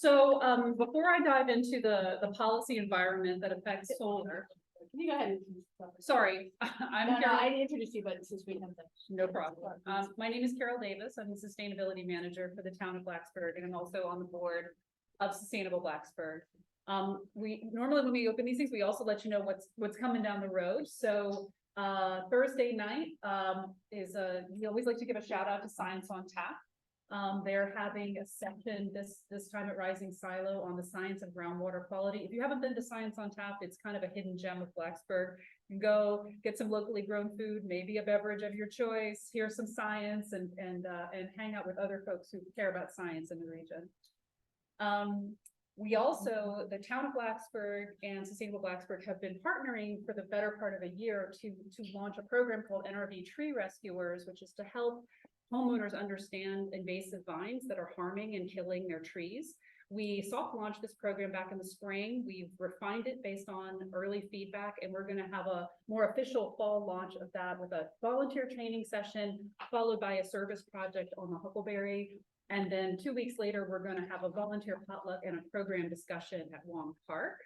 Before I dive into the policy environment that affects solar, Can you go ahead and? sorry, I introduced you, but since we have that. No problem. My name is Carol Davis. I'm the Sustainability Manager for the town of Blacksburg, and I'm also on the board of Sustainable Blacksburg. We normally, when we open these things, we also let you know what's coming down the road. So Thursday night we always like to give a shout out to Science on Tap. They're having a session this time at Rising Silo on the science of groundwater quality. If you haven't been to Science on Tap, it's kind of a hidden gem of Blacksburg. You can go get some locally grown food, maybe a beverage of your choice, hear some science, and hang out with other folks who care about science in the region. We also, the town of Blacksburg and Sustainable Blacksburg have been partnering for the better part of a year to launch a program called NRV Tree Rescuers, which is to help homeowners understand invasive vines that are harming and killing their trees. We soft launched this program back in the spring. We've refined it based on early feedback, and we're going to have a more official fall launch of that with a volunteer training session, followed by a service project on the Huckleberry. And then 2 weeks later, we're going to have a volunteer potluck and a program discussion at Wong Park.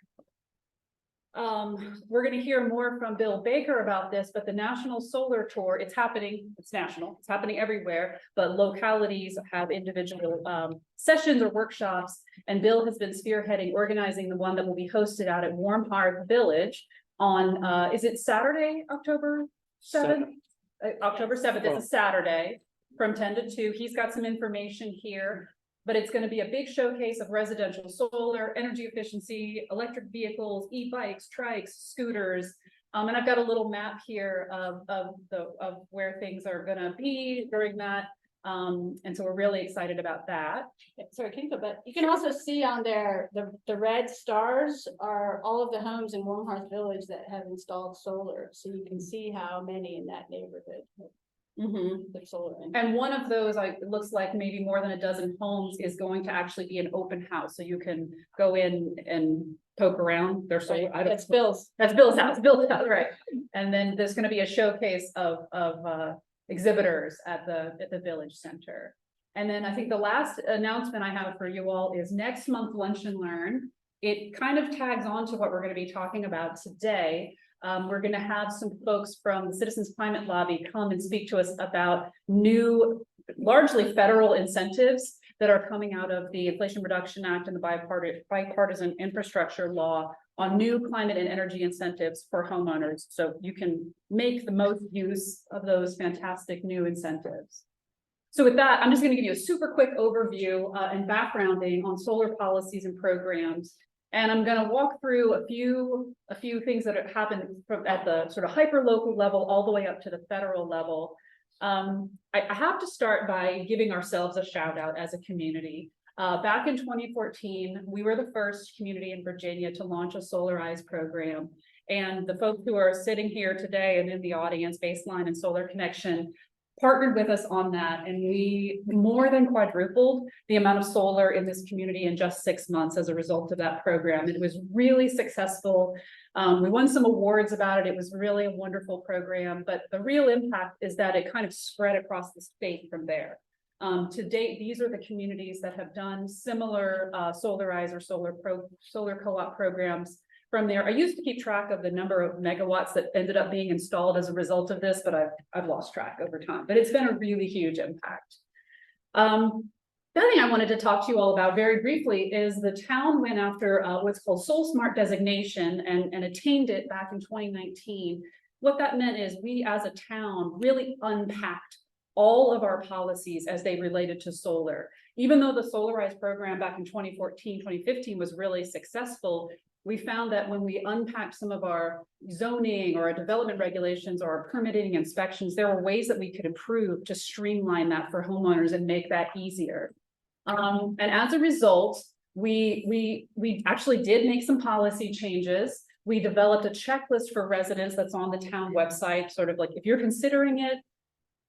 We're going to hear more from Bill Baker about this, but the National Solar Tour, it's happening, it's national, it's happening everywhere, but localities have individual sessions or workshops, and Bill has been spearheading organizing the one that will be hosted out at Warm Hearth Village on, is it Saturday, October 7th? October 7th, it's a Saturday from 10 to 2. He's got some information here. But it's going to be a big showcase of residential solar, energy efficiency, electric vehicles, e-bikes, trikes, scooters. And I've got a little map here of where things are going to be during that. And so we're really excited about that. Sorry, can you go back? You can also see on there, the red stars are all of the homes in Warm Hearth Village that have installed solar. So you can see how many in that neighborhood. The solar. And one of those, it looks like maybe more than a dozen homes is going to actually be an open house, so you can go in and poke around their solar. Right. That's Bill's. That's Bill's house. Bill's house, right? And then there's going to be a showcase of exhibitors at the village center. And then I think the last announcement I have for you all is next month Lunch and Learn. It kind of tags on to what we're going to be talking about today. We're going to have some folks from the Citizens Climate Lobby come and speak to us about new, largely federal incentives that are coming out of the Inflation Reduction Act and the bipartisan infrastructure law on new climate and energy incentives for homeowners. So you can make the most use of those fantastic new incentives. So with that, I'm just going to give you a super quick overview and backgrounding on solar policies and programs. And I'm going to walk through a few things that have happened at the sort of hyper local level all the way up to the federal level. I have to start by giving ourselves a shout out as a community. Back in 2014, we were the first community in Virginia to launch a Solarize program. And the folks who are sitting here today and in the audience, Baseline and Solar Connection, partnered with us on that, and we more than quadrupled the amount of solar in this community in just 6 months as a result of that program. It was really successful. We won some awards about it. It was really a wonderful program, but the real impact is that it kind of spread across the state from there. To date, these are the communities that have done similar Solarize or solar co-op programs from there. I used to keep track of the number of megawatts that ended up being installed as a result of this, but I've lost track over time, but it's been a really huge impact. The other thing I wanted to talk to you all about very briefly is the town went after what's called Soul Smart designation and attained it back in 2019. What that meant is we as a town really unpacked all of our policies as they related to solar. Even though the Solarize program back in 2014, 2015 was really successful, we found that when we unpacked some of our zoning or our development regulations or our permitting inspections, there were ways that we could improve to streamline that for homeowners and make that easier. And as a result, we actually did make some policy changes. We developed a checklist for residents that's on the town website, sort of like if you're considering it,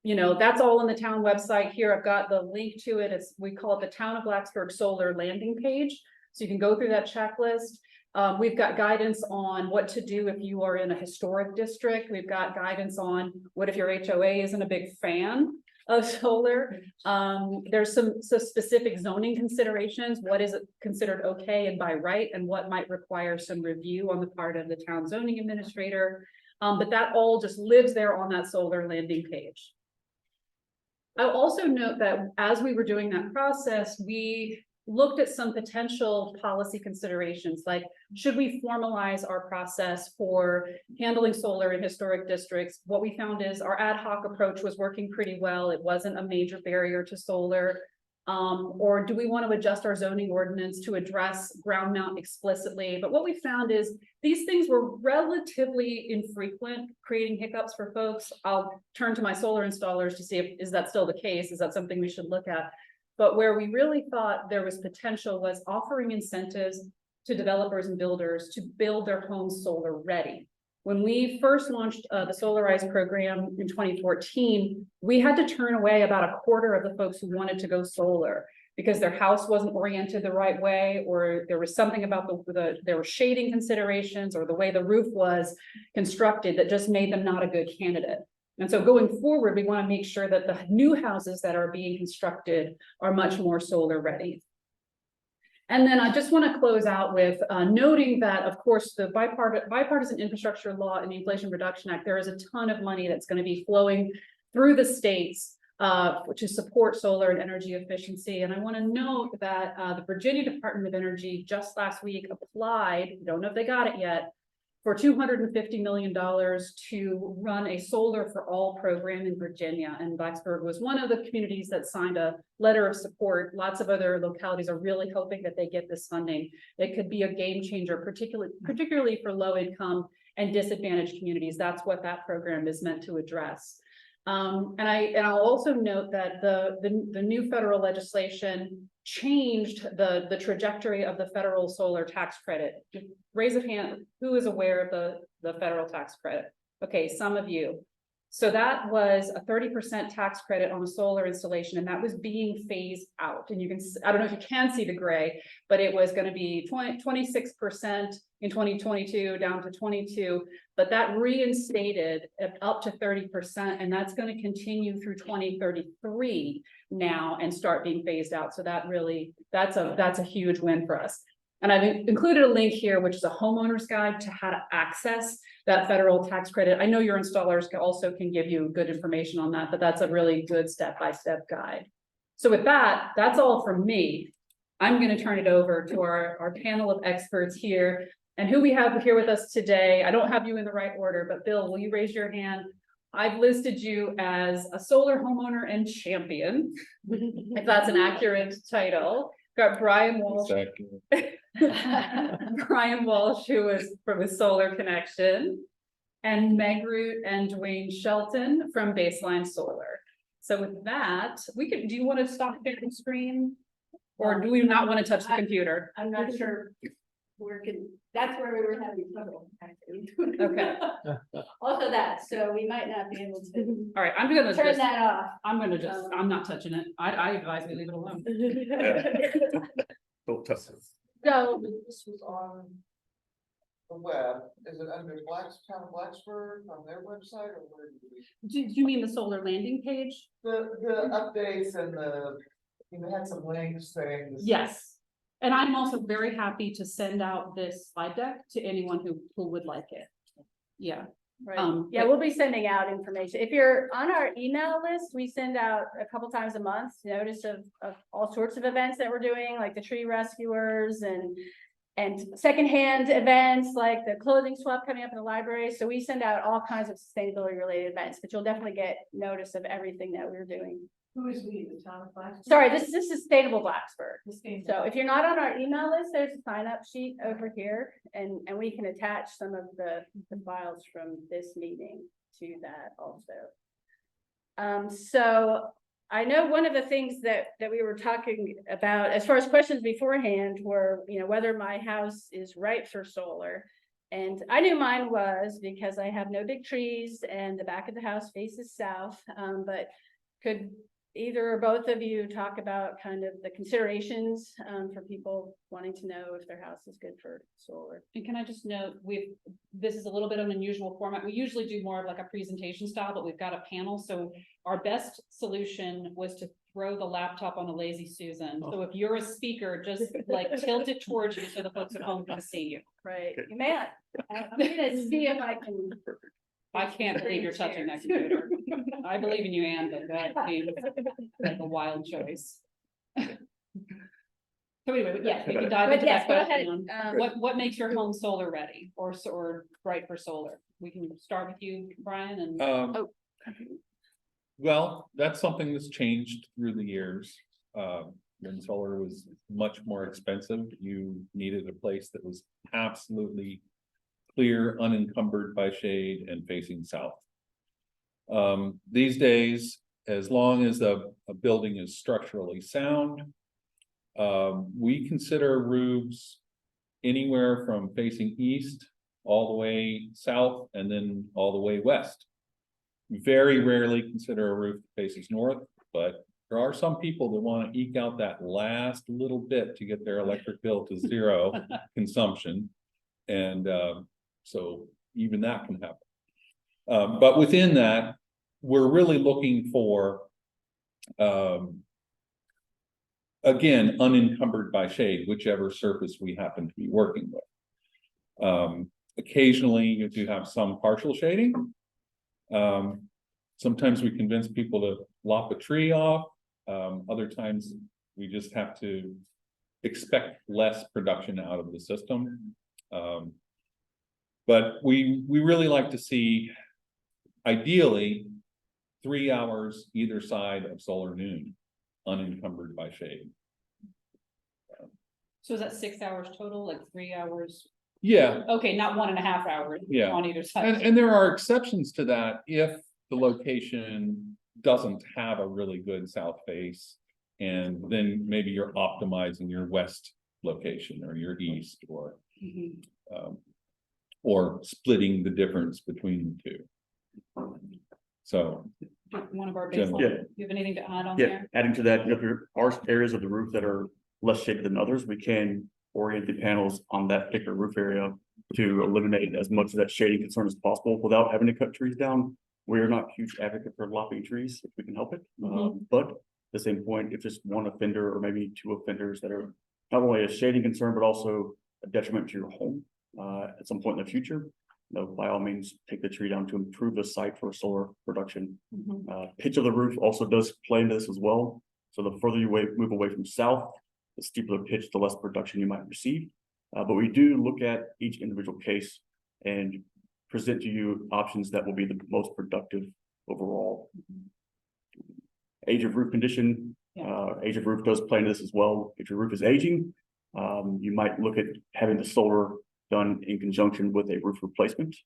you know, that's all on the town website. Here I've got the link to it. We call it the Town of Blacksburg Solar landing page. So you can go through that checklist. We've got guidance on what to do if you are in a historic district. We've got guidance on what if your HOA isn't a big fan of solar. There's some specific zoning considerations. What is considered okay and by right, and what might require some review on the part of the town zoning administrator. But that all just lives there on that solar landing page. I'll also note that as we were doing that process, we looked at some potential policy considerations, like should we formalize our process for handling solar in historic districts? What we found is our ad hoc approach was working pretty well. It wasn't a major barrier to solar. Or do we want to adjust our zoning ordinance to address ground mount explicitly? But what we found is these things were relatively infrequent, creating hiccups for folks. I'll turn to my solar installers to see if is that still the case? Is that something we should look at? But where we really thought there was potential was offering incentives to developers and builders to build their homes solar ready. When we first launched the Solarize program in 2014, we had to turn away about a quarter of the folks who wanted to go solar because their house wasn't oriented the right way, or there was something about there were shading considerations or the way the roof was constructed that just made them not a good candidate. And so going forward, we want to make sure that the new houses that are being constructed are much more solar ready. And then I just want to close out with noting that, of course, the bipartisan infrastructure law and the Inflation Reduction Act, there is a ton of money that's going to be flowing through the states to support solar and energy efficiency. And I want to note that the Virginia Department of Energy just last week applied, don't know if they got it yet, for $250 million to run a Solar for All program in Virginia. And Blacksburg was one of the communities that signed a letter of support. Lots of other localities are really hoping that they get this funding. It could be a game changer, particularly for low income and disadvantaged communities. That's what that program is meant to address. And I'll also note that the new federal legislation changed the trajectory of the federal solar tax credit. Just raise a hand, who is aware of the federal tax credit? Okay, some of you. So that was a 30% tax credit on a solar installation, and that was being phased out. And you can, I don't know if you can see the gray, but it was going to be 26% in 2022 down to 22, but that reinstated up to 30%, and that's going to continue through 2033 now and start being phased out. So that really, that's a huge win for us. And I've included a link here, which is a homeowner's guide to how to access that federal tax credit. I know your installers also can give you good information on that, but that's a really good step-by-step guide. So with that, that's all from me. I'm going to turn it over to our panel of experts here. And who we have here with us today, I don't have you in the right order, but Bill, will you raise your hand? I've listed you as a solar homeowner and champion, if that's an accurate title. Got Brian Walsh. Brian Walsh, who is from a Solar Connection, and Meg Root and Dwayne Shelton from Baseline Solar. So with that, we could, do you want to stop sharing screen? Or do we not want to touch the computer? I'm not sure that's where we were having trouble, actually. Okay. Also that, so we might not be able to. All right, I'm gonna turn that off. I'm gonna just, I'm not touching it. I advise we leave it alone. Don't touch it. So This was on the web. Is it under Town of Blacksburg on their website, or where do we? Do you mean the solar landing page? The updates and you had some links saying. Yes. And I'm also very happy to send out this slide deck to anyone who would like it. Yeah. right. Yeah, we'll be sending out information. If you're on our email list, we send out a couple times a month notice of all sorts of events that we're doing, like the tree rescuers and secondhand events like the clothing swap coming up in the library. So we send out all kinds of sustainability related events, but you'll definitely get notice of everything that we're doing. Who is we, the town of Blacksburg? Sorry, this is Sustainable Blacksburg. Sustainable. So if you're not on our email list, there's a sign up sheet over here, and we can attach some of the files from this meeting to that also. So I know one of the things that we were talking about as far as questions beforehand were, you know, whether my house is right for solar. And I knew mine was because I have no big trees and the back of the house faces south, but either or both of you talk about kind of the considerations, for people wanting to know if their house is good for solar. And can I just note, this is a little bit of an unusual format. We usually do more of like a presentation style, but we've got a panel. So our best solution was to throw the laptop on a lazy Susan. So if you're a speaker, just like tilt it towards you so the folks at home can see you. Right, you may, I'm gonna see if I can. I can't believe you're touching that computer. I believe in you, Anne, but that seems like a wild choice. So anyway, yeah, we can dive But into yes, that go ahead, question. What makes your home solar ready or right for solar? We can start with you, Brian, and Well, that's something that's changed through the years. When solar was much more expensive, you needed a place that was absolutely clear, unencumbered by shade and facing south. These days, as long as a building is structurally sound, we consider roofs anywhere from facing east all the way south and then all the way west. We very rarely consider a roof that faces north, but there are some people that want to eke out that last little bit to get their electric bill to zero consumption. And so even that can happen. But within that, we're really looking for, again, unencumbered by shade, whichever surface we happen to be working with. Occasionally, you do have some partial shading. Sometimes we convince people to lop a tree off. Other times we just have to expect less production out of the system. But we really like to see, ideally, 3 hours either side of solar noon, unencumbered by shade. so is that 6 hours total, like 3 hours? Yeah, Okay, not 1.5 hours Yeah. on either side. and there are exceptions to that if the location doesn't have a really good south face. And then maybe you're optimizing your west location or your east Mhm. or splitting the difference between the two. So, One of our Jim. baseline, Yeah. do you have anything to add on Yeah, there? adding to that, if there are areas of the roof that are less shaded than others, we can orient the panels on that particular roof area to eliminate as much of that shading concern as possible without having to cut trees down. We're not huge advocate for lopping trees if we can help it. But at the same point, if just one offender or maybe two offenders that are not only a shading concern, but also a detriment to your home at some point in the future, by all means, take the tree down to improve the site for solar production. Pitch of the roof also does play into this as well. So the further you move away from south, the steeper the pitch, the less production you might receive. But we do look at each individual case and present to you options that will be the most productive overall. Age of roof condition, age of roof does play into this as well. If your roof is aging, you might look at having the solar done in conjunction with a roof replacement.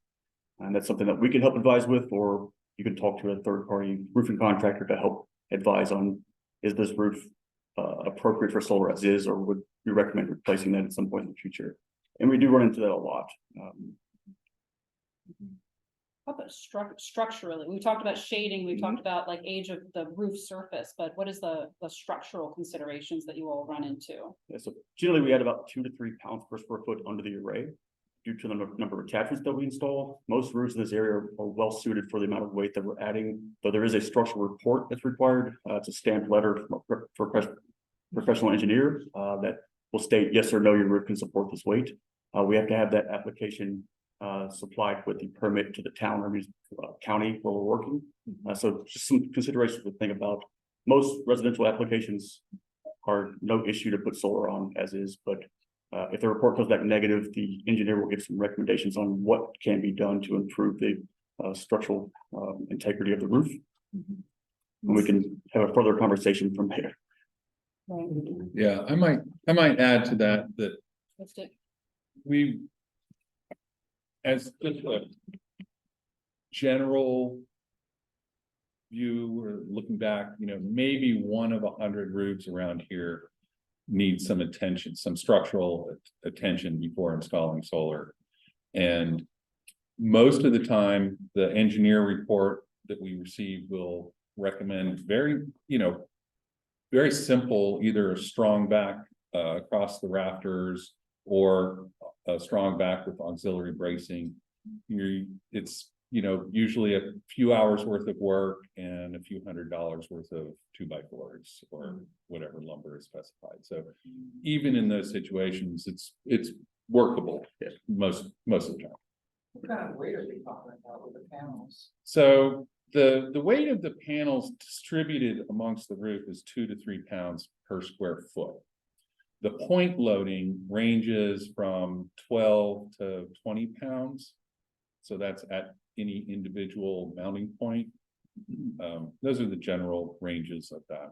And that's something that we can help advise with, or you can talk to a third-party roofing contractor to help advise on, is this roof appropriate for solar as is, or would you recommend replacing that at some point in the future? And we do run into that a lot. How about structurally? We talked about shading, we talked about like age of the roof surface, but what is the structural considerations that you all run into? Yeah, so generally we add about 2 to 3 pounds per square foot under the array due to the number of attachments that we install. Most roofs in this area are well suited for the amount of weight that we're adding, though there is a structural report that's required. It's a stamped letter for professional engineer that will state yes or no, your roof can support this weight. We have to have that application supplied with the permit to the town or county where we're working. So just some considerations to think about. Most residential applications are no issue to put solar on as is, but if the report comes back negative, the engineer will give some recommendations on what can be done to improve the structural integrity of the roof. And we can have a further conversation from there. yeah, I might add to that Let's do- we, as just a general view or looking back, maybe one of 100 roofs around here needs some attention, some structural attention before installing solar. And most of the time, the engineer report that we receive will recommend very, very simple, either a strong back across the rafters or a strong back with auxiliary bracing. It's, usually a few hours worth of work and a few $100s worth of 2x4s or whatever lumber is specified. So even in those situations, it's workable most of the time. What kind of weight are we talking about with the panels? So the weight of the panels distributed amongst the roof is 2 to 3 pounds per square foot. The point loading ranges from 12 to 20 pounds. So that's at any individual mounting point. Those are the general ranges of that.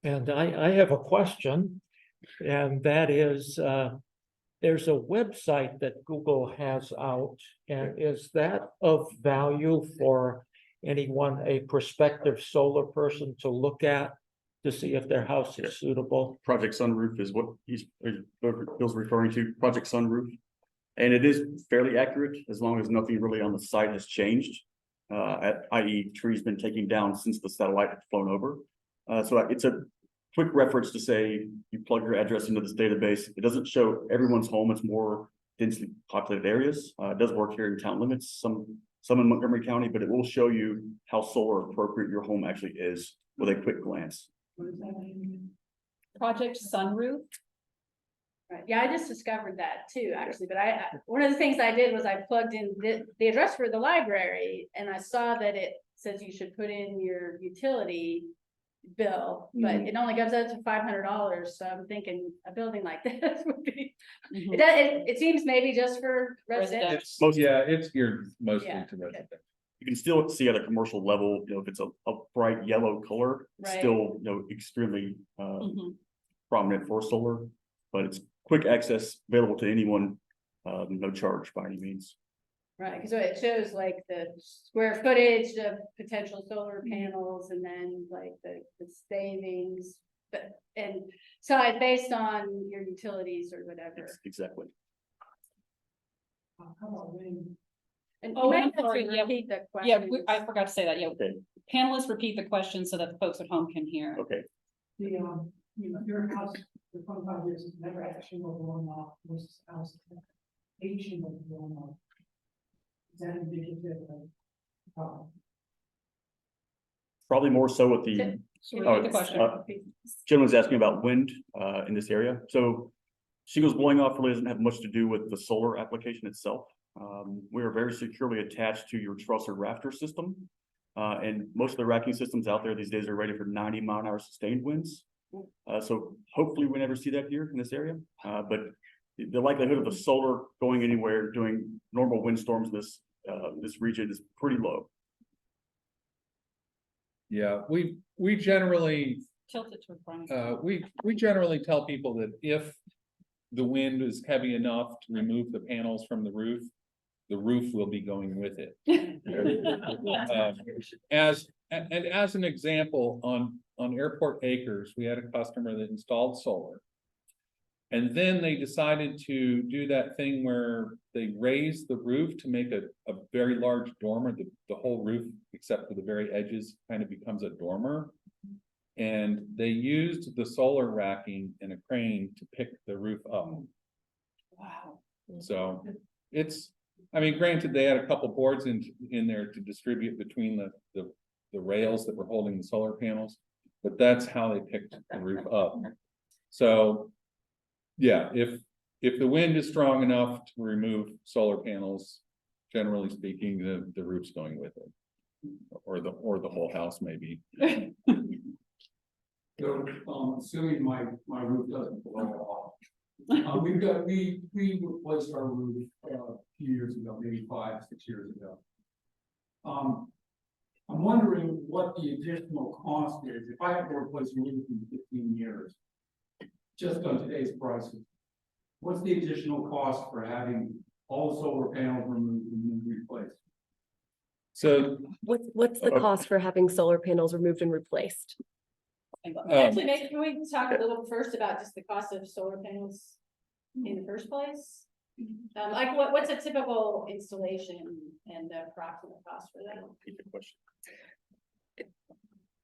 And I have a question, and that is, there's a website that Google has out, and is that of value for anyone, a prospective solar person to look at to see if their house is suitable? Project Sunroof is what Bill's referring to, Project Sunroof. And it is fairly accurate as long as nothing really on the site has changed. I.e. trees been taken down since the satellite had flown over. So it's a quick reference to say you plug your address into this database. It doesn't show everyone's home, it's more densely populated areas. It does work here in town limits, some in Montgomery County, but it will show you how solar appropriate your home actually is with a quick glance. Project Sunroof. Right, yeah, I just discovered that too, actually, but one of the things I did was I plugged in the address for the library, and I saw that it says you should put in your utility bill, but it only goes up to $500, so I'm thinking a building like this would be, it seems maybe just for residential. It's geared mostly Yeah, to okay. residential. You can still see at a commercial level, if it's a bright yellow color, it's Right. still, extremely prominent for solar, but it's quick access available to anyone, no charge by any means. Right, because it shows like the square footage of potential solar panels and then like the savings. But, and so I based on your utilities or whatever. Exactly. How about wind? And Oh, you might I'm have to sorry, yeah. repeat the Yeah, question. I forgot to say that, yeah. Okay. Panelists repeat the question so that the folks at home can hear. Okay. The, your house, the 25 years, has never had a shingle blown off versus a house, that had 8 shingles blown off. Is that indicative of, Probably more so with the So repeat the question. gentleman's asking about wind in this area. So shingles blowing off really doesn't have much to do with the solar application itself. We are very securely attached to your truss or rafter system. And most of the racking systems out there these days are rated for 90-mile-an-hour sustained winds. So hopefully we never see that here in this area. But the likelihood of the solar going anywhere during normal windstorms in this region is pretty low. Yeah, we generally Tilt it to front. we generally tell people that if the wind is heavy enough to remove the panels from the roof will be going with it. As an example, on Airport Acres, we had a customer that installed solar. And then they decided to do that thing where they raised the roof to make a very large dormer. The whole roof, except for the very edges, kind of becomes a dormer. And they used the solar racking and a crane to pick the roof up. Wow. So granted, they had a couple boards in there to distribute between the rails that were holding the solar panels, but that's how they picked the roof up. So yeah, if the wind is strong enough to remove solar panels, generally speaking, the roof's going with it, or the whole house maybe. So, assuming my roof doesn't blow off. We replaced our roof a few years ago, maybe 5-6 years ago. I'm wondering what the additional cost is, if I have to replace a roof in 15 years, just on today's prices. What's the additional cost for having all solar panels removed and then replaced? So What's the cost for having solar panels removed and replaced? Actually, maybe can we talk a little first about just the cost of solar panels in the first place? Like what's a typical installation and the approximate cost for that? Good question.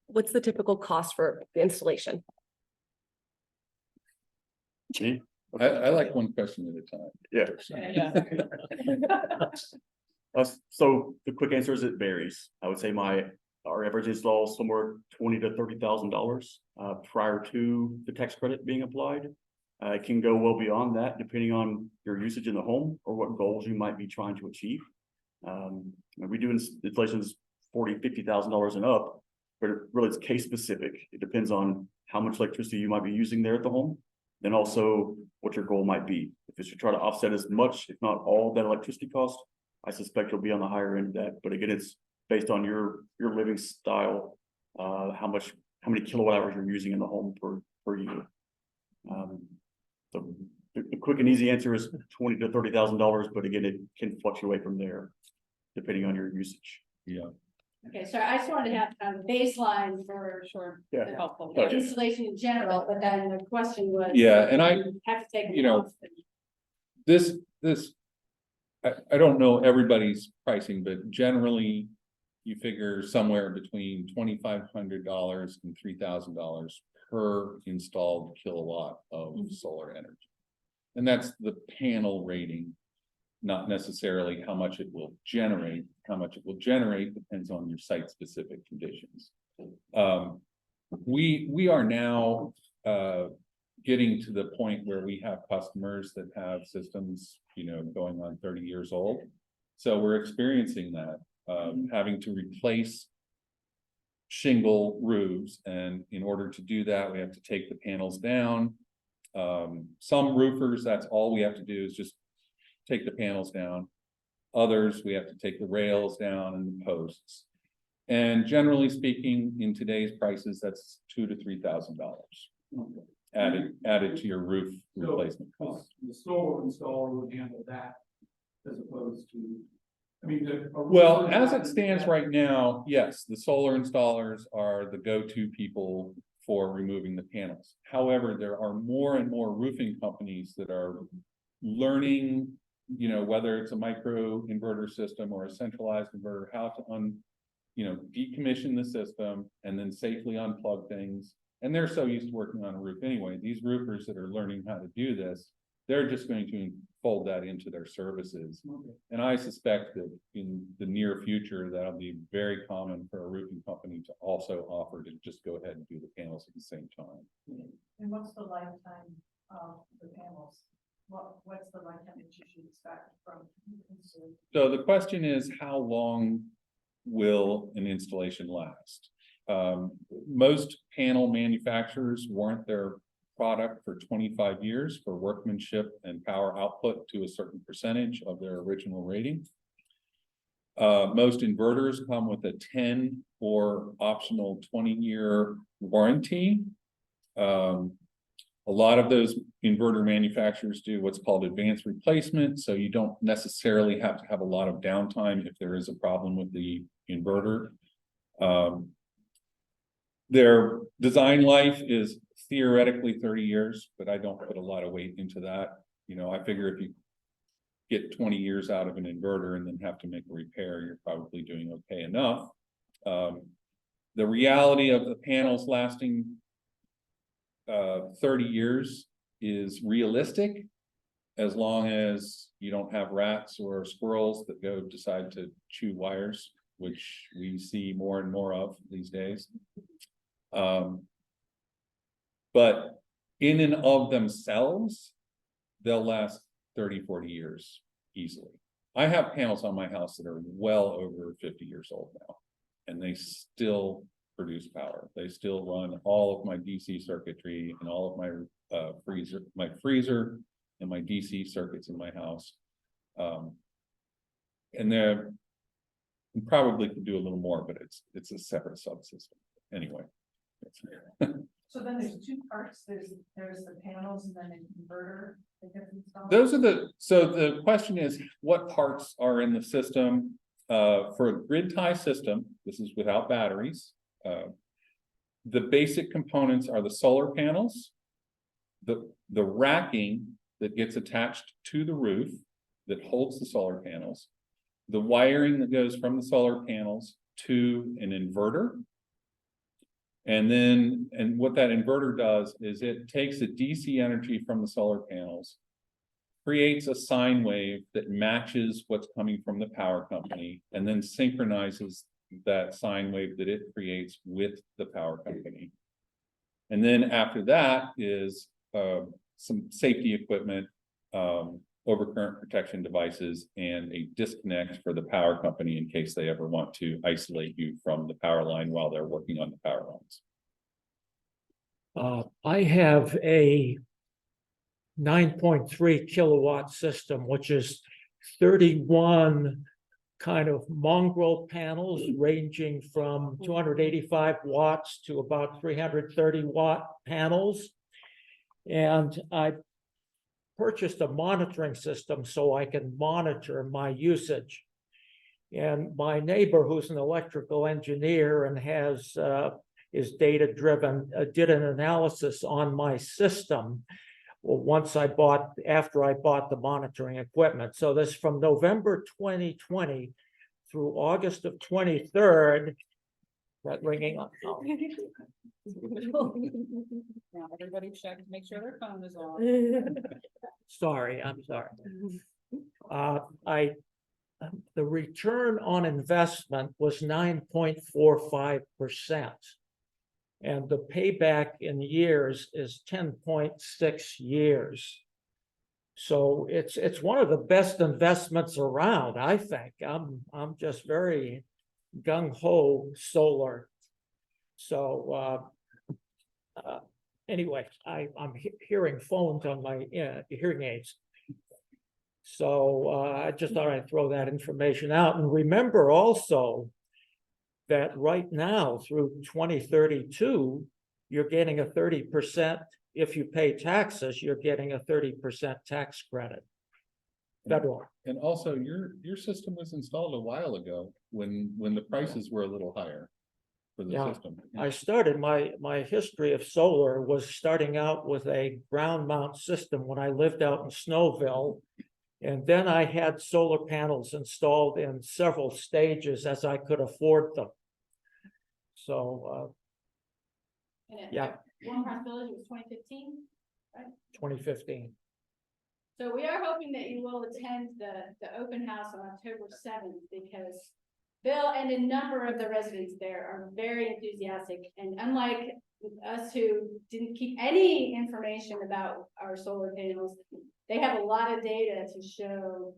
What's the typical cost for the installation? Me? I like one question at a time. Yeah. So the quick answer is it varies. I would say our average install is somewhere $20,000 to $30,000 prior to the tax credit being applied. It can go well beyond that depending on your usage in the home or what goals you might be trying to achieve. We do installations $40,000 to $50,000 and up, but really it's case specific. It depends on how much electricity you might be using there at the home, then also what your goal might be. If it's to try to offset as much, if not all, that electricity cost, I suspect you'll be on the higher end of that. But again, it's based on your living style, how many kilowatt hours you're using in the home per year. So the quick and easy answer is $20,000 to $30,000, but again, it can fluctuate from there depending on your usage. Yeah. Okay, so I just wanted to have kind of a baseline for Yeah. the Helpful. Okay. installation in general, but then the question was. Yeah, and I, Have to take. you know, this, I don't know everybody's pricing, but generally you figure somewhere between $2,500 and $3,000 per installed kilowatt of solar energy. And that's the panel rating, not necessarily how much it will generate. How much it will generate depends on your site specific conditions. We are now getting to the point where we have customers that have systems, going on 30 years old. So we're experiencing that, having to replace shingle roofs. And in order to do that, we have to take the panels down. Some roofers, that's all we have to do is just take the panels down. Others, we have to take the rails down and the posts. And generally speaking, in today's prices, that's $2,000 to $3,000 added to your roof replacement cost. The solar installer would handle that as opposed to, I mean. Well, as it stands right now, yes, the solar installers are the go-to people for removing the panels. However, there are more and more roofing companies that are learning, whether it's a micro inverter system or a centralized inverter, how to decommission the system and then safely unplug things. And they're so used to working on a roof anyway. These roofers that are learning how to do this, they're just going to fold that into their services. Okay. And I suspect that in the near future, that'll be very common for a roofing company to also offer to just go ahead and do the panels at the same time. And what's the lifetime of the panels? What's the lifetime that you should expect from? So the question is, how long will an installation last? Most panel manufacturers warrant their product for 25 years for workmanship and power output to a certain percentage of their original rating. Most inverters come with a 10 or optional 20-year warranty. A lot of those inverter manufacturers do what's called advanced replacement, so you don't necessarily have to have a lot of downtime if there is a problem with the inverter. Their design life is theoretically 30 years, but I don't put a lot of weight into that. I figure if you get 20 years out of an inverter and then have to make a repair, you're probably doing okay enough. The reality of the panels lasting 30 years is realistic, as long as you don't have rats or squirrels that decide to chew wires, which we see more and more of these days. But in and of themselves, they'll last 30, 40 years easily. I have panels on my house that are well over 50 years old now, and they still produce power. They still run all of my DC circuitry and all of my freezer and my DC circuits in my house. And they're probably could do a little more, but it's a separate subsystem anyway. So then there's two parts, there's the panels and then an inverter that gets installed. So the question is, what parts are in the system? For a grid tie system, this is without batteries. The basic components are the solar panels, the racking that gets attached to the roof that holds the solar panels. The wiring that goes from the solar panels to an inverter. And then, and what that inverter does is it takes the DC energy from the solar panels, creates a sine wave that matches what's coming from the power company, and then synchronizes that sine wave that it creates with the power company. And then after that is some safety equipment, overcurrent protection devices, and a disconnect for the power company in case they ever want to isolate you from the power line while they're working on the power lines. I have a 9.3 kilowatt system, which is 31 kind of mongrel panels ranging from 285 watts to about 330 watt panels. And I purchased a monitoring system so I can monitor my usage. And my neighbor, who's an electrical engineer and has is data driven, did an analysis on my system. Well, after I bought the monitoring equipment. So this from November 2020 through August of 23rd, that ringing up. Oh. Now everybody check to make sure their phone is on. Sorry, I'm sorry. The return on investment was 9.45%. And the payback in years is 10.6 years. So it's one of the best investments around, I think. I'm just very gung-ho solar. So anyway, I'm hearing phones on my hearing aids. So I just thought I'd throw that information out. And remember also that right now through 2032, you're getting a 30%, if you pay taxes, you're getting a 30% tax credit. Federal. And also your system was installed a while ago when the prices were a little higher for the Yeah. system. I started my history of solar was starting out with a ground mount system when I lived out in Snowville. And then I had solar panels installed in several stages as I could afford them. So, yeah. Warm Hearts Village was 2015. 2015. So we are hoping that you will attend the open house on October 7th because Bill and a number of the residents there are very enthusiastic. And unlike us who didn't keep any information about our solar panels, they have a lot of data to show,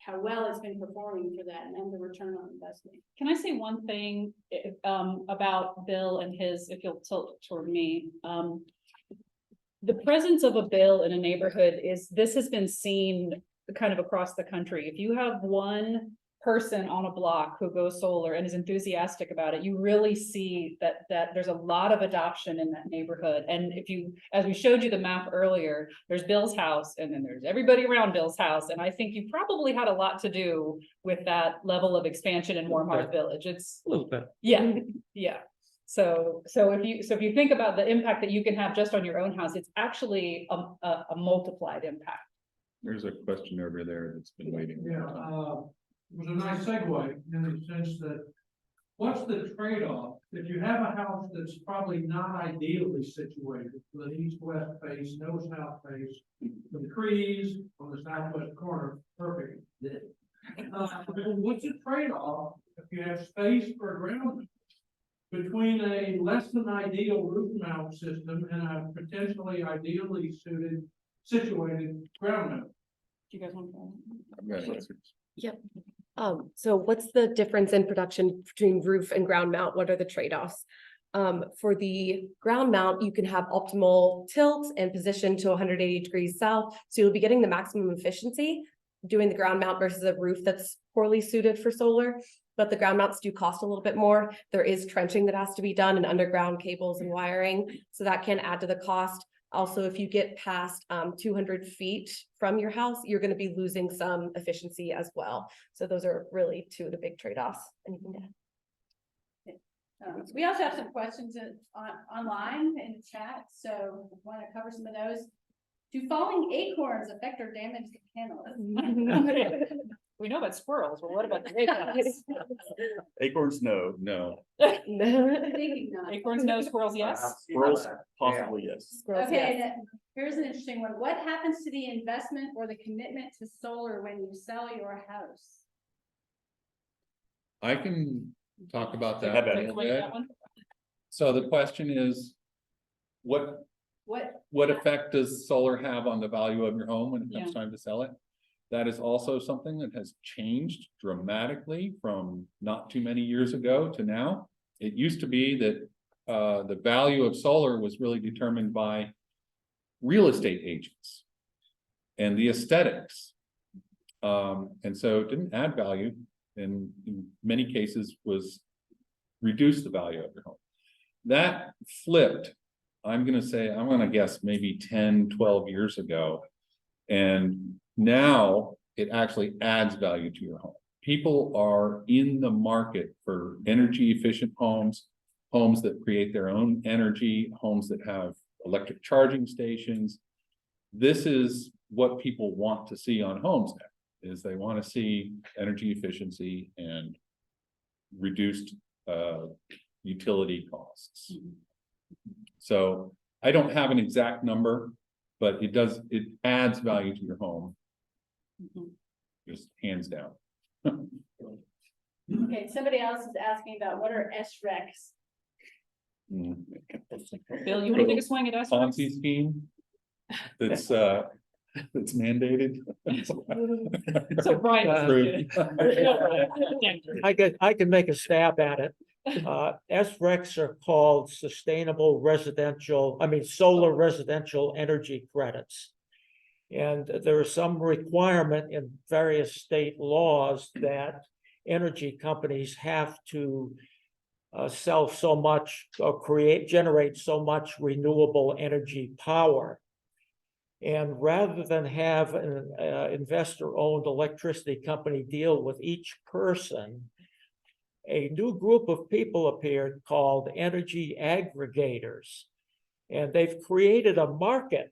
how well it's been performing for that and the return on investment. Can I say one thing about Bill and his, if you'll tilt toward me? The presence of a bill in a neighborhood this has been seen kind of across the country. If you have one person on a block who goes solar and is enthusiastic about it, you really see that there's a lot of adoption in that neighborhood. And as we showed you the map earlier, there's Bill's house and then there's everybody around Bill's house. And I think you probably had a lot to do with that level of expansion in Warm Hearts Village. It's A little bit. yeah. So if you think about the impact that you can have just on your own house, it's actually a multiplied impact. There's a question over there that's been waiting. It was a nice segue in the sense that what's the trade-off if you have a house that's probably not ideally situated with an east-west face, no south face, with trees on the southwest corner, perfect. What's the trade-off if you have space for a ground mount between a less than ideal roof mount system and a potentially ideally situated ground mount? Do you guys want to? Yep. So what's the difference in production between roof and ground mount? What are the trade-offs? For the ground mount, you can have optimal tilt and position to 180 degrees south. So you'll be getting the maximum efficiency doing the ground mount versus a roof that's poorly suited for solar. But the ground mounts do cost a little bit more. There is trenching that has to be done and underground cables and wiring. So that can add to the cost. Also, if you get past 200 feet from your house, you're going to be losing some efficiency as well. So those are really two of the big trade-offs. Anything to add? We also have some questions online in the chat, so want to cover some of those. Do falling acorns affect or damage the panels? We know about squirrels, but what about the acorns? Acorns, no. No, Thinking not. Acorns, no, squirrels, yes. Squirrels, possibly, yes. Squirrels, Okay, yes. then, here's an interesting one. What happens to the investment or the commitment to solar when you sell your house? I can talk about that. Have a at little Wait, bit. that one? So the question is, what What, effect does solar have on the value of your home when it comes Yeah. time to sell it? That is also something that has changed dramatically from not too many years ago to now. It used to be that the value of solar was really determined by real estate agents and the aesthetics. And so it didn't add value, and in many cases was reduce the value of your home. That flipped, I'm gonna guess maybe 10, 12 years ago. And now it actually adds value to your home. People are in the market for energy efficient homes, homes that create their own energy, homes that have electric charging stations. This is what people want to see on homes now, is they want to see energy efficiency and reduced utility costs. So I don't have an exact number, but it adds value to your home. Just hands down. okay, somebody else is asking about what are SRECs? Bill, you wanna take a swing at us? Ponzi scheme that's mandated. So Brian. Approved. I can make a stab at it. SRECs are called solar residential energy credits. And there is some requirement in various state laws that energy companies have to sell so much or generate so much renewable energy power. And rather than have an investor-owned electricity company deal with each person, a new group of people appeared called energy aggregators, and they've created a market.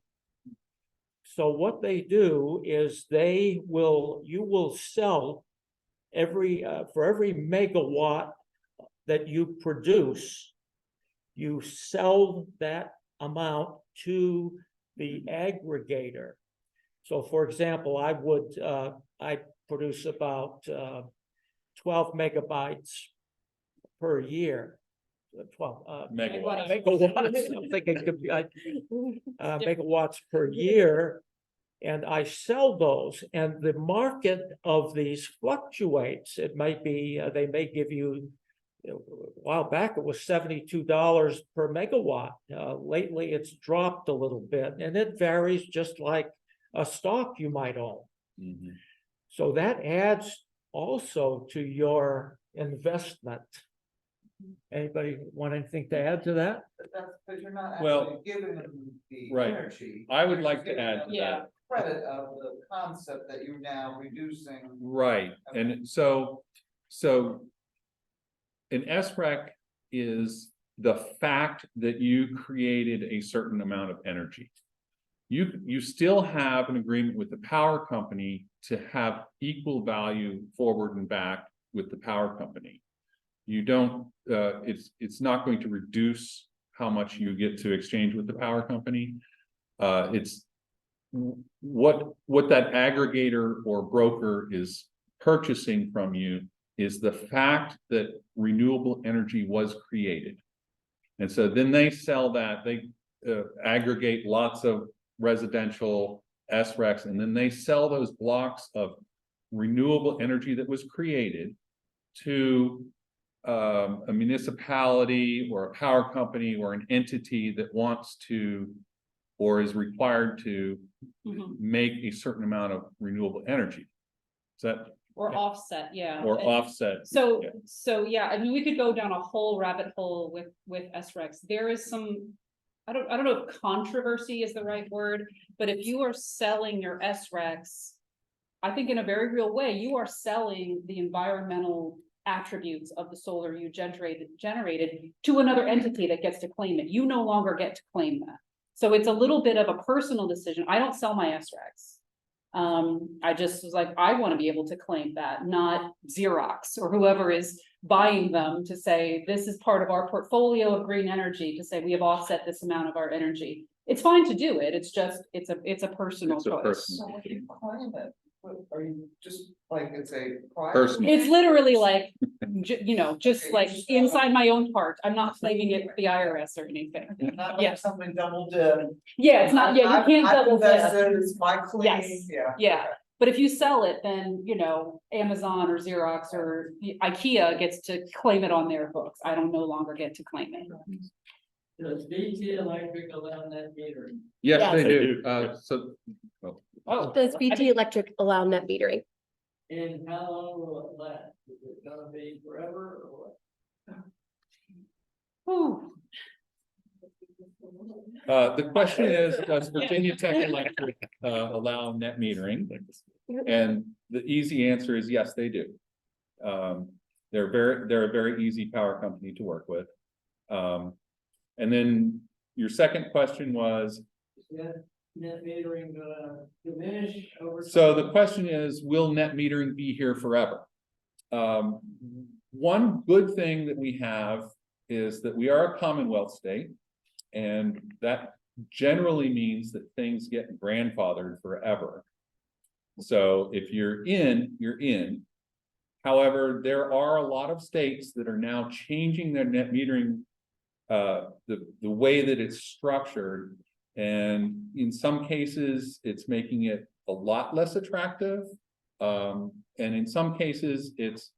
So what they do is you will sell for every megawatt that you produce, you sell that amount to the aggregator. So for example, I produce about 12 megabytes per year. 12 megawatts. I'm thinking it could be megawatts per year. And I sell those, and the market of these fluctuates. It might be, they may give you, a while back it was $72 per megawatt. Lately it's dropped a little bit, and it varies just like a stock you might own. So that adds also to your investment. Anybody want anything to add to that? That's because you're not Well, actually giving them the right. energy. I would You're like just to add giving to them that. the Credit of the concept that you're now reducing. Right, and so an SREC is the fact that you created a certain amount of energy. You still have an agreement with the power company to have equal value forward and back with the power company. You don't, it's not going to reduce how much you get to exchange with the power company. It's what that aggregator or broker is purchasing from you is the fact that renewable energy was created. And so then they sell that, they aggregate lots of residential SRECs, and then they sell those blocks of renewable energy that was created to a municipality or a power company or an entity that wants to or is required to make a certain amount of renewable energy. Is that? Or offset, yeah. Or And offset. So, yeah. so yeah, I mean, we could go down a whole rabbit hole with SRECs. There is some, I don't know if controversy is the right word, but if you are selling your SRECs, I think in a very real way, you are selling the environmental attributes of the solar you generated to another entity that gets to claim it. You no longer get to claim that. So it's a little bit of a personal decision. I don't sell my SRECs. I just was like, I want to be able to claim that, not Xerox or whoever is buying them to say, this is part of our portfolio of green energy, to say we have offset this amount of our energy. It's fine to do it. It's just, it's a personal It's a choice. personal- So when you claim it, are you just like, it's a private? Personal. It's literally like, just like inside my own heart. I'm not claiming it with the IRS or anything. Not like Yes. something double dip. Yeah, it's not, yeah, you can't double dip. It's my clean, Yes. yeah. Yeah, but if you sell it, then, Amazon or Xerox or IKEA gets to claim it on their books. I don't no longer get to claim it. Does BT Electric allow net metering? Yes, Yes. they They do. do. So, Oh, Does BT Electric allow net metering? And how long will it last? Is it gonna be forever or what? whew. the question is, does Virginia Tech Electric, allow net metering? And the easy answer is yes, they do. They're a very easy power company to work with. And then your second question was, Is net metering gonna diminish over? so the question is, will net metering be here forever? One good thing that we have is that we are a Commonwealth state, and that generally means that things get grandfathered forever. So if you're in, you're in. However, there are a lot of states that are now changing their net metering, the way that it's structured. And in some cases, it's making it a lot less attractive. And in some cases, it's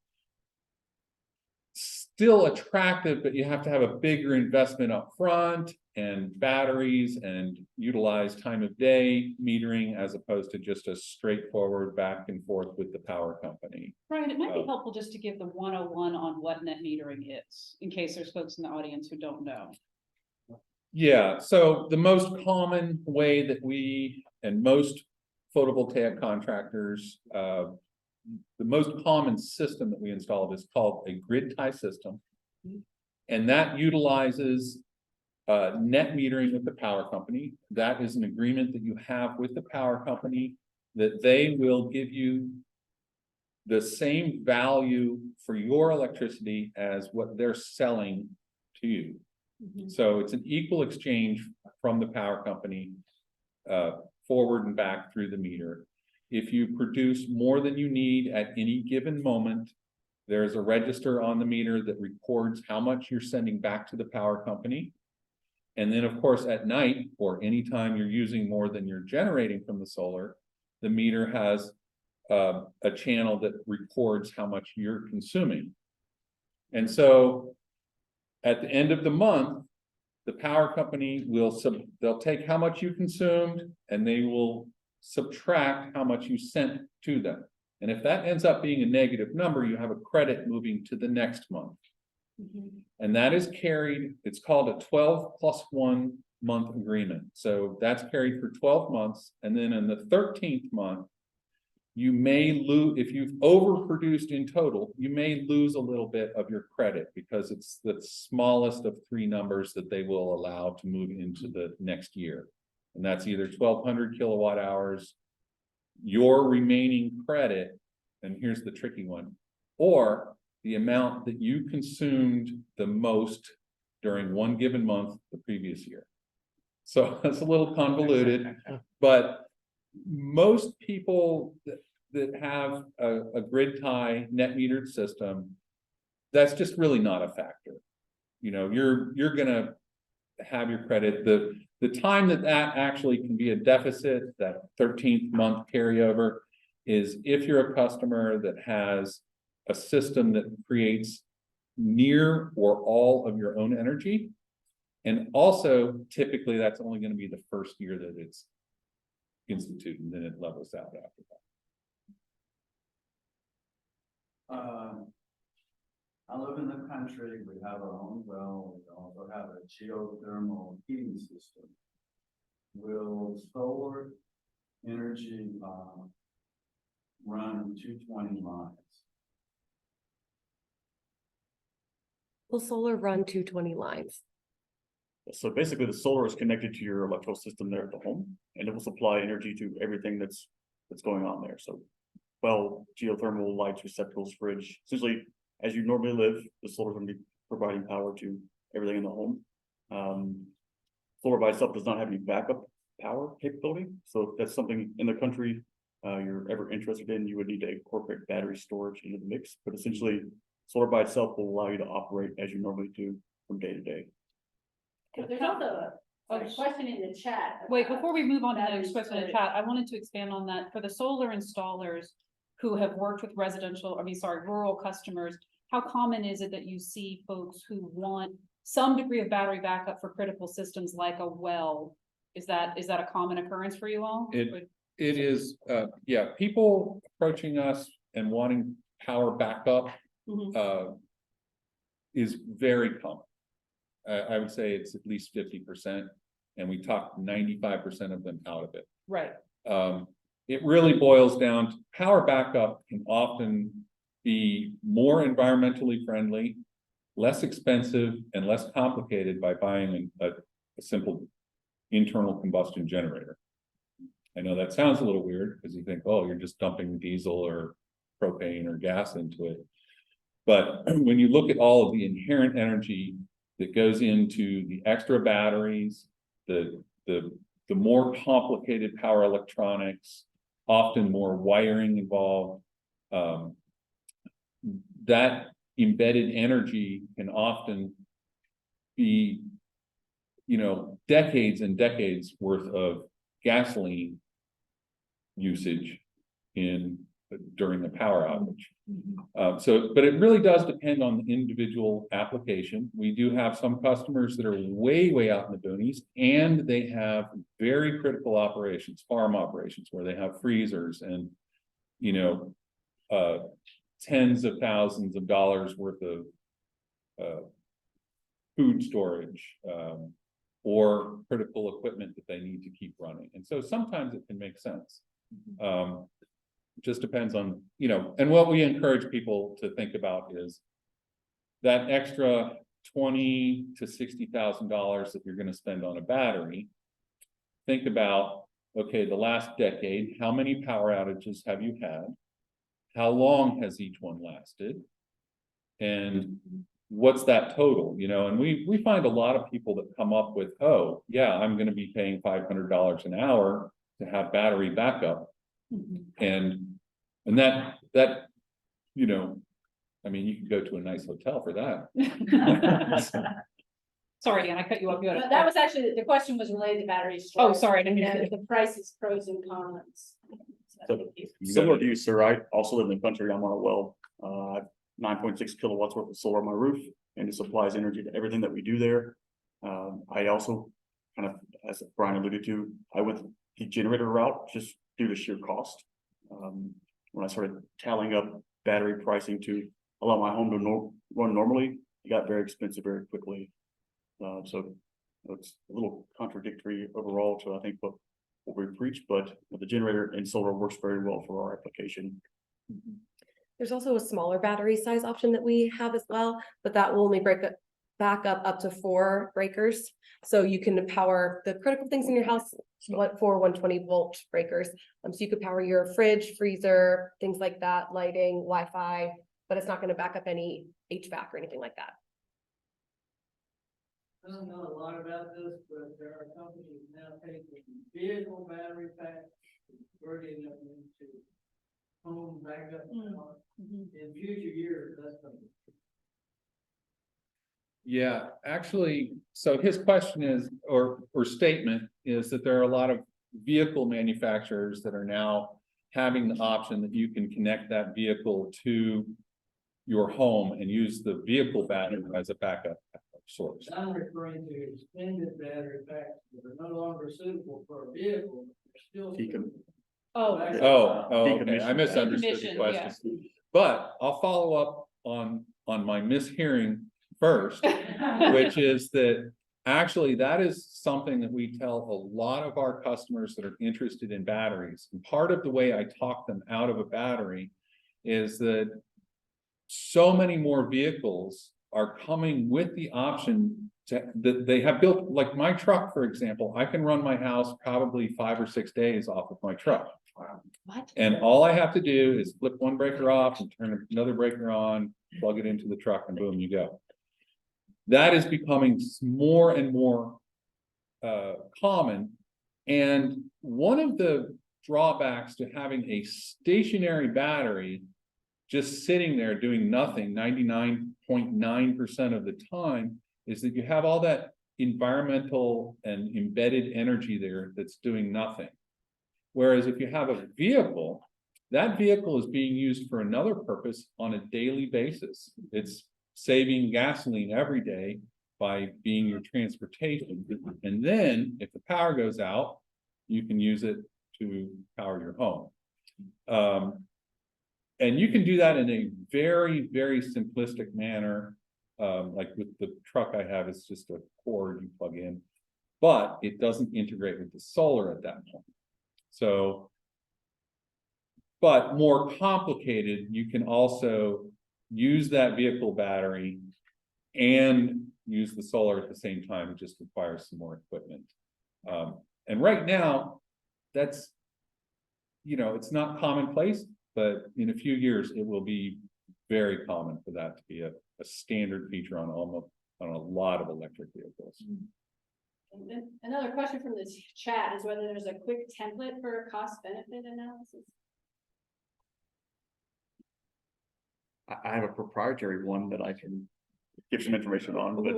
still attractive, but you have to have a bigger investment up front and batteries and utilize time of day metering as opposed to just a straightforward back and forth with the power company. Brian, it might be helpful just to give the 101 on what net metering is, in case there's folks in the audience who don't know. Yeah, so the most common way that we and most photovoltaic contractors, the most common system that we installed is called a grid tie system. And that utilizes net metering with the power company. That is an agreement that you have with the power company that they will give you the same value for your electricity as what they're selling to you. So it's an equal exchange from the power company forward and back through the meter. If you produce more than you need at any given moment, there's a register on the meter that records how much you're sending back to the power company. And then, of course, at night or anytime you're using more than you're generating from the solar, the meter has a channel that records how much you're consuming. And so at the end of the month, the power company will they'll take how much you consumed and they will subtract how much you sent to them. And if that ends up being a negative number, you have a credit moving to the next month. And that is carried, it's called a 12+1 month agreement. So that's carried for 12 months. And then in the 13th month, you may lose, if you've overproduced in total, you may lose a little bit of your credit because it's the smallest of three numbers that they will allow to move into the next year. And that's either 1,200 kilowatt hours, your remaining credit, and here's the tricky one, or the amount that you consumed the most during one given month the previous year. So that's a little convoluted, but most people that have a grid tie net metered system, that's just really not a factor. You're gonna have your credit. The time that actually can be a deficit, that 13th month carryover, is if you're a customer that has a system that creates near or all of your own energy. And also, typically, that's only going to be the first year that it's instituted, and then it levels out after that. I live in the country, we have our own well, we also have a geothermal heating system. Will solar energy run 220 lines? Will solar run 220 lines? So basically, the solar is connected to your electrical system there at the home, and it will supply energy to everything that's going on there. So, well, geothermal, lights, receptacles, fridge, essentially, as you normally live, the solar is going to be providing power to everything in the home. Solar by itself does not have any backup power capability, so if that's something in the country you're ever interested in, you would need to incorporate battery storage into the mix. But essentially, solar by itself will allow you to operate as you normally do from day to day. There's also a question in the chat. Wait, about before we move on to the battery next question in the storage. chat, I wanted to expand on that for the solar installers who have worked with rural customers. How common is it that you see folks who want some degree of battery backup for critical systems like a well? Is that a common occurrence for you all? It is, yeah, people approaching us and wanting power backup, Mhm. is very common. I would say it's at least 50%, and we talk 95% of them out of it. Right. It really boils down to power backup can often be more environmentally friendly, less expensive, and less complicated by buying a simple internal combustion generator. I know that sounds a little weird because you think, oh, you're just dumping diesel or propane or gas into it. But when you look at all of the inherent energy that goes into the extra batteries, the more complicated power electronics, often more wiring involved, that embedded energy can often be, decades and decades worth of gasoline usage during the power outage. But it really does depend on the individual application. We do have some customers that are way out in the boonies, and they have very critical operations, farm operations, where they have freezers and, tens of thousands of dollars worth of food storage, or critical equipment that they need to keep running. And so sometimes it can make sense. Just depends on, and what we encourage people to think about is that extra $20,000 to $60,000 that you're going to spend on a battery. Think about, okay, the last decade, how many power outages have you had? How long has each one lasted? And what's that total? And we find a lot of people that come up with, oh, yeah, I'm going to be paying $500 an hour to have battery backup. And that, you can go to a nice hotel for that. Sorry, Dan, I cut you off. But that was actually, the question was related to battery storage. Oh, sorry, I didn't mean to- The prices, pros and cons. So, similar to you, sir, I also live in the country. I'm on a well, 9.6 kilowatts worth of solar on my roof, and it supplies energy to everything that we do there. I also kind of, as Brian alluded to, I went the generator route just due to sheer cost. When I started tallying up battery pricing to allow my home to run normally, it got very expensive very quickly. So it's a little contradictory overall to, I think, what we preach, but the generator and solar works very well for our application. There's also a smaller battery size option that we have as well, but that will only back up to 4 breakers. So you can power the critical things in your house, 4 120-volt breakers. So you could power your fridge, freezer, things like that, lighting, Wi-Fi, but it's not going to back up any HVAC or anything like that. I don't know a lot about this, but there are companies now taking vehicle battery packs, converting them into home backup power. In future years, that's going to. Yeah, actually, so his question is, or statement is that there are a lot of vehicle manufacturers that are now having the option that you can connect that vehicle to your home and use the vehicle battery as a backup source. I'm referring to extended battery packs that are no longer suitable for a vehicle. Still. Okay, I misunderstood the Decommission, question. But I'll follow up on my mishearing first, which is that actually that is something that we tell a lot of our customers that are interested in batteries. And part of the way I talk them out of a battery is that so many more vehicles are coming with the option they have built, like my truck, for example, I can run my house probably 5 or 6 days off of my truck. What? And all I have to do is flip one breaker off and turn another breaker on, plug it into the truck, and boom, you go. That is becoming more and more common. And one of the drawbacks to having a stationary battery just sitting there doing nothing 99.9% of the time is that you have all that environmental and embedded energy there that's doing nothing. Whereas if you have a vehicle, that vehicle is being used for another purpose on a daily basis. It's saving gasoline every day by being your transportation. And then if the power goes out, you can use it to power your home. And you can do that in a very, very simplistic manner. Like with the truck I have, it's just a cord you plug in, but it doesn't integrate with the solar at that point. So, but more complicated, you can also use that vehicle battery and use the solar at the same time. It just requires some more equipment. And right now, that's, it's not commonplace, but in a few years, it will be very common for that to be a standard feature on a lot of electric vehicles. And then another question from this chat is whether there's a quick template for a cost benefit analysis. I have a proprietary one that I can give some information on, but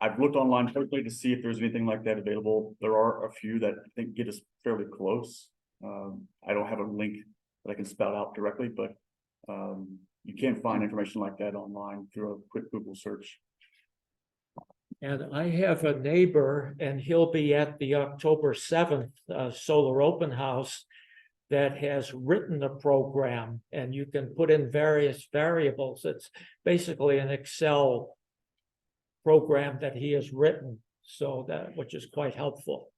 I've looked online quickly to see if there's anything like that available. There are a few that I think get us fairly close. I don't have a link that I can spout out directly, but you can find information like that online through a quick Google search. And I have a neighbor, and he'll be at the October 7th Solar Open House that has written a program, and you can put in various variables. It's basically an Excel program that he has written, so that, which is quite helpful.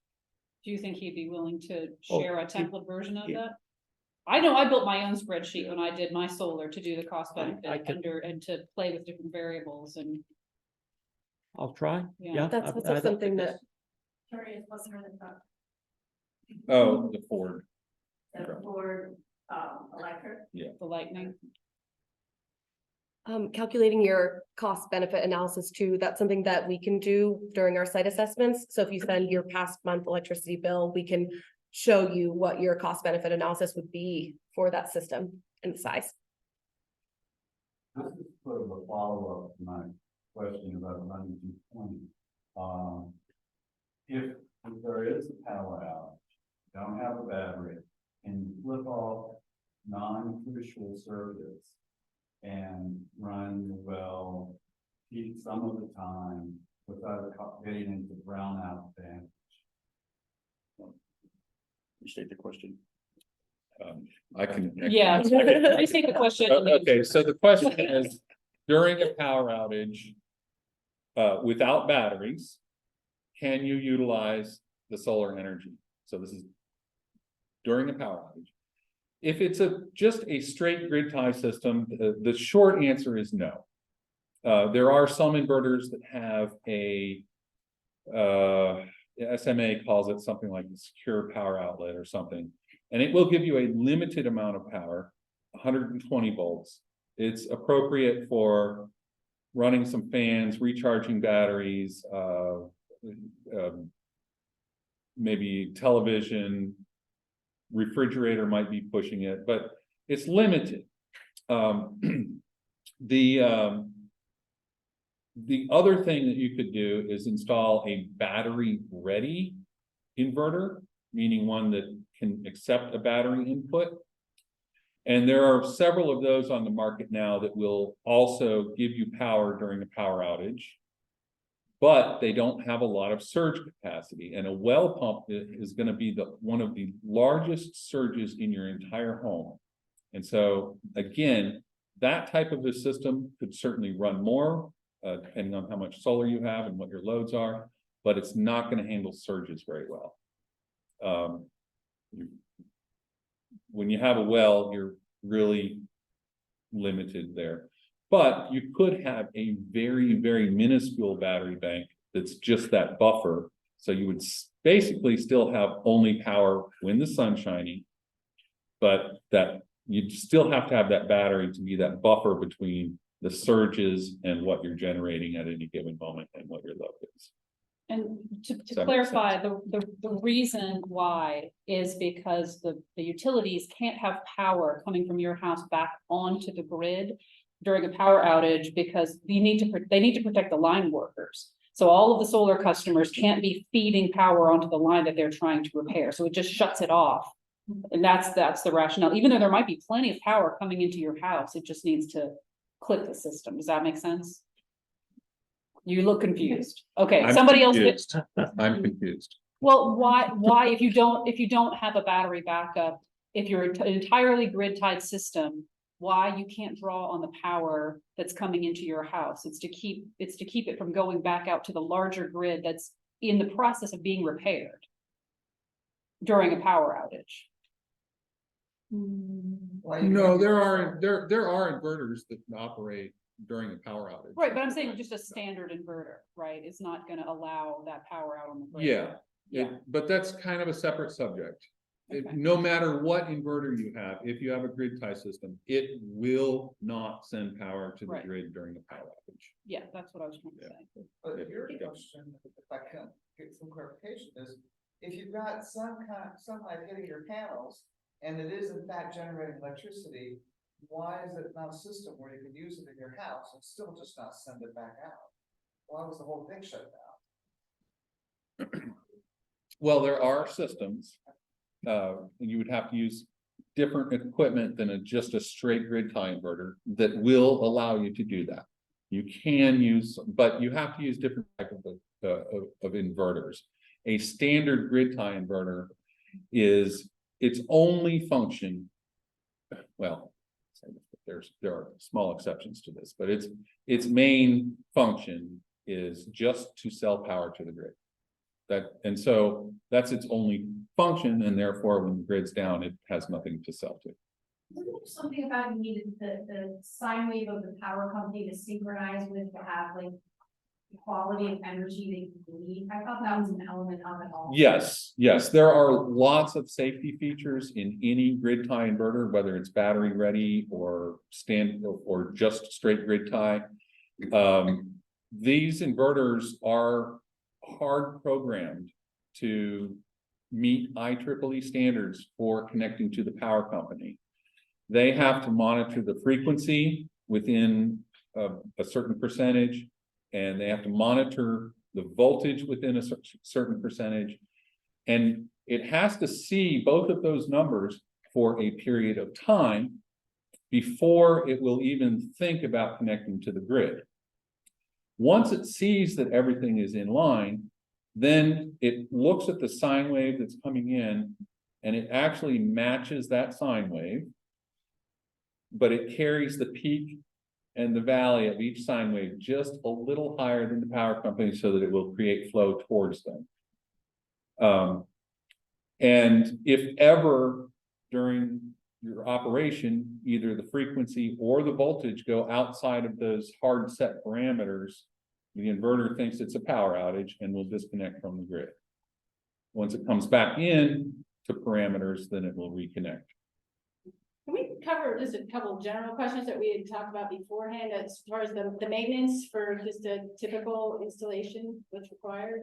Do you think he'd be willing to Oh, share a template version of he- that? I know I built my own spreadsheet when I did my solar to do the cost I benefit can- and to play with different variables and. I'll try. Yeah. Yeah. That's also something that, Sorry, what's her name? Oh, the Ford. Ford, electric. The lightning. calculating your cost benefit analysis too, that's something that we can do during our site assessments. So if you send your past month electricity bill, we can show you what your cost benefit analysis would be for that system and the size. This is sort of a follow-up to my question about running 220. If there is a power outage, don't have a battery, and you flip off non-crucial service and run the well peak some of the time without getting into brownout damage. Restate the question. I can. Yeah, I see the question. Okay, so the question is, during a power outage, without batteries, can you utilize the solar energy? So this is during a power outage. If it's just a straight grid tie system, the short answer is no. There are some inverters that have a SMA calls it something like a secure power outlet or something, and it will give you a limited amount of power, 120 volts. It's appropriate for running some fans, recharging batteries, maybe television, refrigerator might be pushing it, but it's limited. The other thing that you could do is install a battery ready inverter, meaning one that can accept a battery input. And there are several of those on the market now that will also give you power during a power outage, but they don't have a lot of surge capacity. And a well pump is going to be one of the largest surges in your entire home. And so again, that type of a system could certainly run more, depending on how much solar you have and what your loads are, but it's not going to handle surges very well. When you have a well, you're really limited there. But you could have a very, very minuscule battery bank that's just that buffer. So you would basically still have only power when the sun's shining. But that you'd still have to have that battery to be that buffer between the surges and what you're generating at any given moment and what your load is. And to Does that make clarify, the reason why is because the utilities can't have power coming from your house back onto the grid during a power outage because they need to protect the line workers. So all of the solar customers can't be feeding power onto the line that they're trying to repair. So it just shuts it off. And that's the rationale. Even though there might be plenty of power coming into your house, it just needs to clip the system. Does that make sense? You look confused. Okay, I'm somebody else. confused. I'm confused. Well, why, if you don't have a battery backup, if you're an entirely grid tied system, why you can't draw on the power that's coming into your house? It's to keep it from going back out to the larger grid that's in the process of being repaired during a power outage. No, there are inverters that operate during a power outage. Right, but I'm saying just a standard inverter, right? It's not gonna allow that power out on the grid. Yeah, but that's kind of a separate subject. Okay. No matter what inverter you have, if you have a grid tie system, it will not send power to the Right. grid during a power outage. Yeah, that's what I was trying to say. But your question, if I can get some clarification, is if you've got some kind of sunlight hitting your panels and it is in fact generating electricity, why is it not a system where you can use it in your house and still just not send it back out? Why was the whole thing shut down? Well, there are systems. You would have to use different equipment than just a straight grid tie inverter that will allow you to do that. You can use, but you have to use different type of inverters. A standard grid tie inverter is its only function. Well, there are small exceptions to this, but its main function is just to sell power to the grid. And so that's its only function, and therefore when the grid's down, it has nothing to sell to. Wasn't there something about you needed the sine wave of the power company to synchronize with to have like the quality of energy that you need? I thought that was an element of it all. Yes, there are lots of safety features in any grid tie inverter, whether it's battery ready or or just straight grid tie. These inverters are hard programmed to meet IEEE standards for connecting to the power company. They have to monitor the frequency within a certain percentage, and they have to monitor the voltage within a certain percentage. And it has to see both of those numbers for a period of time before it will even think about connecting to the grid. Once it sees that everything is in line, then it looks at the sine wave that's coming in and it actually matches that sine wave, but it carries the peak and the valley of each sine wave just a little higher than the power company so that it will create flow towards them. And if ever during your operation, either the frequency or the voltage go outside of those hard set parameters, the inverter thinks it's a power outage and will disconnect from the grid. Once it comes back in to parameters, then it will reconnect. Can we cover just a couple of general questions that we had talked about beforehand as far as the maintenance for just a typical installation, what's required?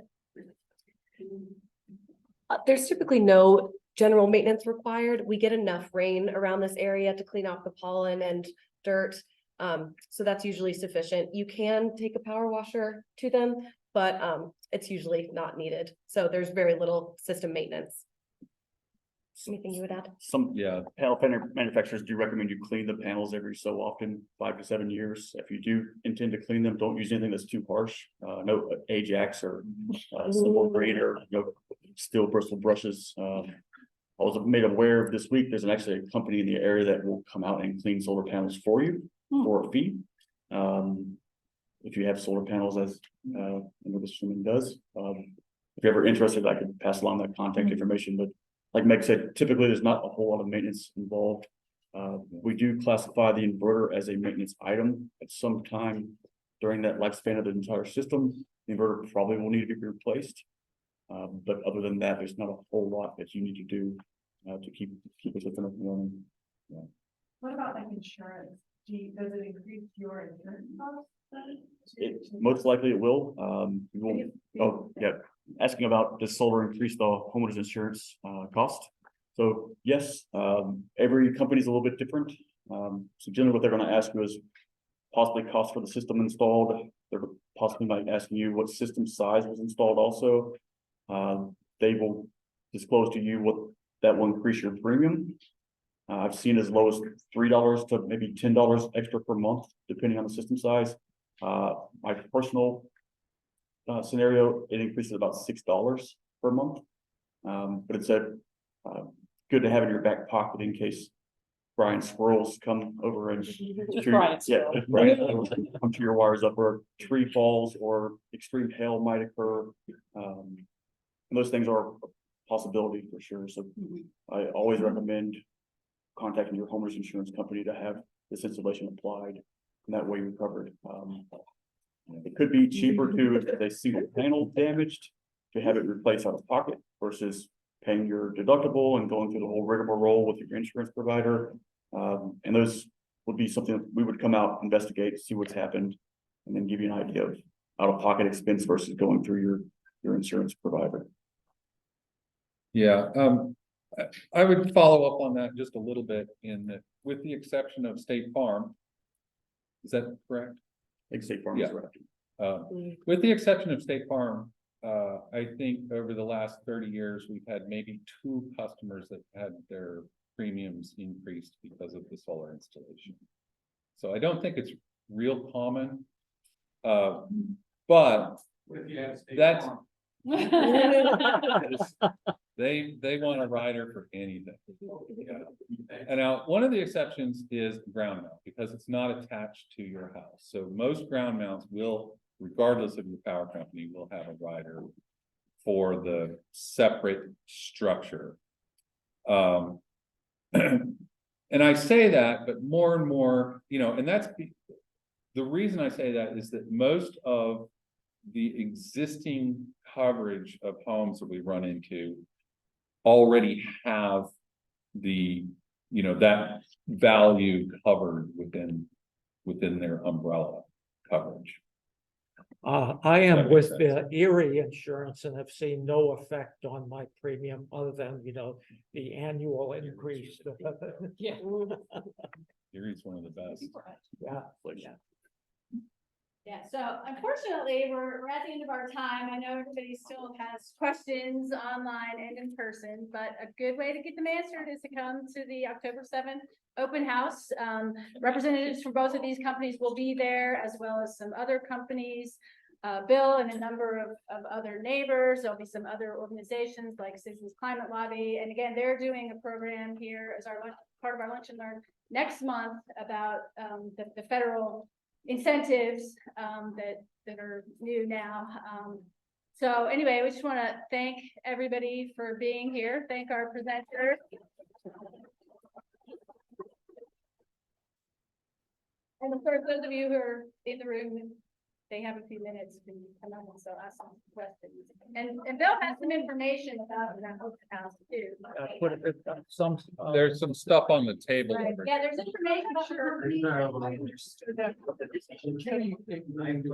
There's typically no general maintenance required. We get enough rain around this area to clean off the pollen and dirt. So that's usually sufficient. You can take a power washer to them, but it's usually not needed. So there's very little system maintenance. Anything you would add? Some panel manufacturers do recommend you clean the panels every so often, 5 to 7 years. If you do intend to clean them, don't use anything that's too harsh. No Ajax or simple grade or steel bristle brushes. I was made aware of this week, there's actually a company in the area that will come out and clean solar panels for you for a fee. If you have solar panels, as I know this woman does, if you're ever interested, I could pass along that contact information. But like Meg said, typically there's not a whole lot of maintenance involved. We do classify the inverter as a maintenance item at some time during that lifespan of the entire system. The inverter probably will need to be replaced. But other than that, there's not a whole lot that you need to do to keep the system up and running. What about like insurance? Does it increase your insurance costs? Most likely it will. Oh, yeah, asking about does solar increase the homeowner's insurance cost? So yes, every company's a little bit different. So generally what they're gonna ask you is possibly cost for the system installed. They're possibly might ask you what system size was installed also. They will disclose to you what that will increase your premium. I've seen as low as $3 to maybe $10 extra per month, depending on the system size. My personal scenario, it increases about $6 per month. But it's good to have in your back pocket in case Brian squirrels come over and Brian come to your wires up, or a tree falls, or extreme hail might occur. And those things are a possibility for sure. So I always recommend contacting your homeowner's insurance company to have this installation applied, and that way you're covered. It could be cheaper too if a single panel damaged to have it replaced out of pocket versus paying your deductible and going through the whole rigmarole with your insurance provider. And those would be something that we would come out, investigate, see what's happened, and then give you an idea of out-of-pocket expense versus going through your insurance provider. Yeah, I would follow up on that just a little bit in that, with the exception of State Farm. Is that correct? I think State Farm is right. With the exception of State Farm, I think over the last 30 years, we've had maybe 2 customers that had their premiums increased because of the solar installation. So I don't think it's real common. But that's they want a rider for anything. Yeah. And now one of the exceptions is ground mount, because it's not attached to your house. So most ground mounts will, regardless of your power company, will have a rider for the separate structure. And I say that, but more and more, and that's the reason I say that is that most of the existing coverage of homes that we run into already have the, that value covered within their umbrella coverage. I am with the Erie Insurance and have seen no effect on my premium other than, the annual increase. Yeah. Erie's one of the best. Yeah. Yeah, so unfortunately, we're at the end of our time. I know everybody still has questions online and in person, but a good way to get them answered is to come to the October 7th open house. Representatives from both of these companies will be there, as well as some other companies, Bill and a number of other neighbors. There'll be some other organizations like Citizens Climate Lobby. And again, they're doing a program here as part of our Lunch and Learn next month about the federal incentives that are new now. So anyway, we just want to thank everybody for being here. Thank our presenters. And of course, those of you who are in the room, they have a few minutes to come out and so ask some questions. And Bill has some information about that open house too. There's some stuff on the table. Right. Yeah, there's information about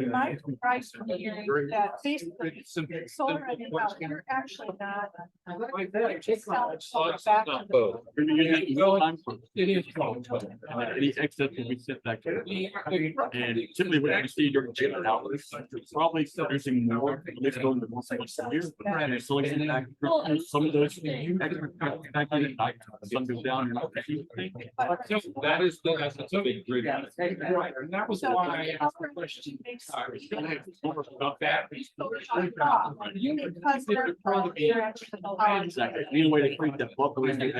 My price from hearing that basically solar and you're actually not. Any excess will be sent back to them. And typically what you see during general hours, probably producing more, at least going to the years, but selection back. Some of those back in at night, sun goes down. That is, that's a big grid. Right, and that was why I asked the question. About batteries. Because they're Exactly. Any way to create that bubble and now